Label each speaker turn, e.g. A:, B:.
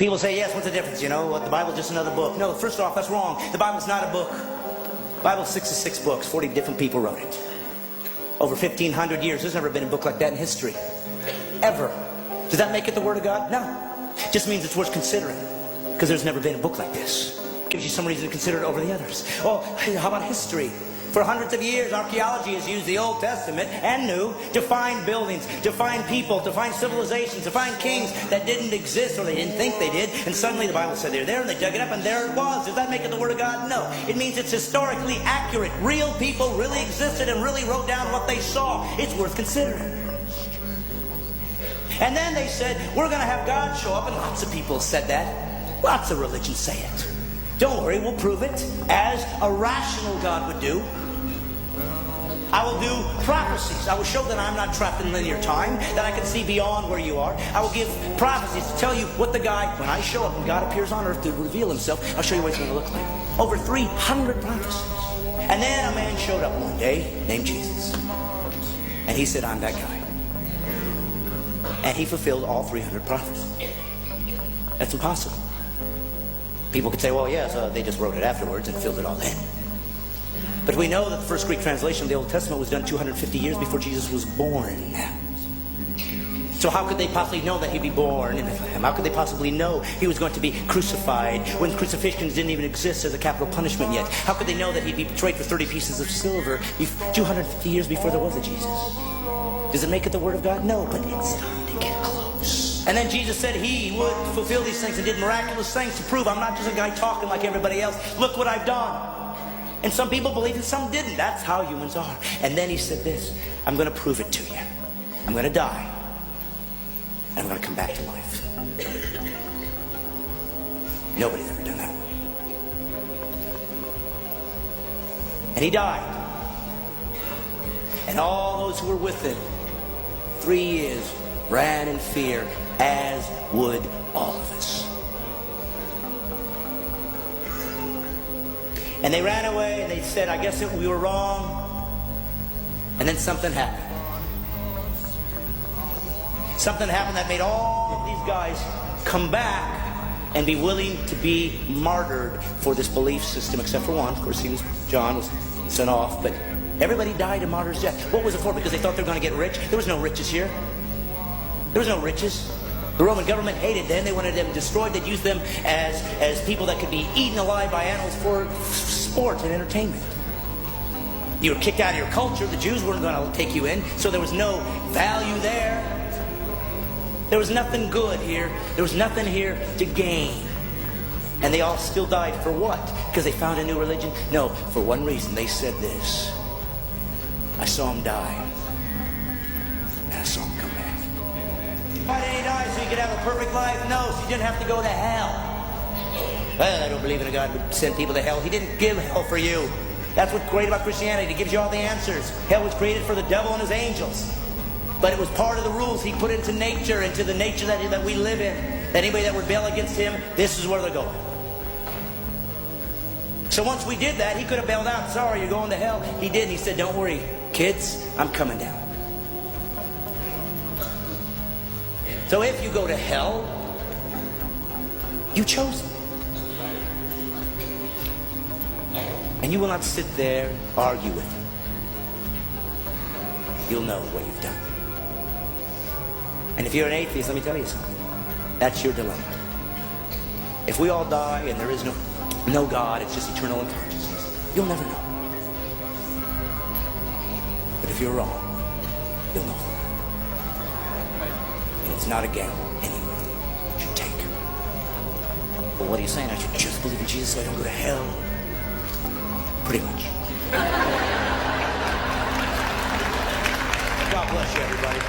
A: People say, yes, what's the difference? You know, the Bible's just another book. No, first off, that's wrong. The Bible's not a book. The Bible's 66 books. 40 different people wrote it. Over 1,500 years. There's never been a book like that in history. Ever. Does that make it the Word of God? No. It just means it's worth considering. Because there's never been a book like this. Gives you some reason to consider it over the others. Oh, how about history? For hundreds of years, archaeology has used the Old Testament and New to find buildings, to find people, to find civilizations, to find kings that didn't exist or they didn't think they did. And suddenly the Bible said they're there and they dug it up and there it was. Does that make it the Word of God? No. It means it's historically accurate. Real people really existed and really wrote down what they saw. It's worth considering. And then they said, we're going to have God show up. And lots of people said that. Lots of religions say it. Don't worry, we'll prove it as a rational God would do. I will do prophecies. I will show that I'm not trapped in linear time, that I can see beyond where you are. I will give prophecies to tell you what the guy, when I show up, when God appears on earth to reveal himself, I'll show you what he's going to look like. Over 300 prophecies. And then a man showed up one day named Jesus. And he said, I'm that guy. And he fulfilled all 300 prophecies. That's impossible. People could say, well, yes, they just wrote it afterwards and filled it all in. But we know that the first Greek translation of the Old Testament was done 250 years before Jesus was born. So how could they possibly know that he'd be born in Bethlehem? How could they possibly know he was going to be crucified when crucifixions didn't even exist as a capital punishment yet? How could they know that he'd be betrayed for 30 pieces of silver 250 years before there was a Jesus? Does it make it the Word of God? No, but it's starting to get close. And then Jesus said he would fulfill these things and did miraculous things to prove I'm not just a guy talking like everybody else. Look what I've done. And some people believed and some didn't. That's how humans are. And then he said this, I'm going to prove it to you. I'm going to die. And I'm going to come back to life. Nobody's ever done that. And he died. And all those who were with him, 3 years, ran in fear, as would all of us. And they ran away and they said, I guess we were wrong. And then something happened. Something happened that made all of these guys come back and be willing to be martyred for this belief system, except for one. Of course, John was sent off, but everybody died a martyr's death. What was it for? Because they thought they were going to get rich? There was no riches here. There was no riches. The Roman government hated them. They wanted them destroyed. They'd use them as people that could be eaten alive by animals for sport and entertainment. You were kicked out of your culture. The Jews weren't going to take you in, so there was no value there. There was nothing good here. There was nothing here to gain. And they all still died for what? Because they found a new religion? No, for one reason. They said this. I saw him die. And I saw him come back. Why did he die? So he could have a perfect life? No, so he didn't have to go to hell. Well, I don't believe in a God who would send people to hell. He didn't give hell for you. That's what's great about Christianity. It gives you all the answers. Hell was created for the devil and his angels. But it was part of the rules he put into nature, into the nature that we live in. Anybody that rebel against him, this is where they're going. So once we did that, he could have bailed out. Sorry, you're going to hell. He didn't. He said, don't worry, kids, I'm coming down. So if you go to hell, you chose it. And you will not sit there and argue with him. You'll know what you've done. And if you're an atheist, let me tell you something. That's your dilemma. If we all die and there is no God, it's just eternal unconsciousness, you'll never know. But if you're wrong, you'll know. And it's not a gamble anyway. You should take. Well, what are you saying? I should just believe in Jesus so I don't go to hell? Pretty much. God bless you, everybody.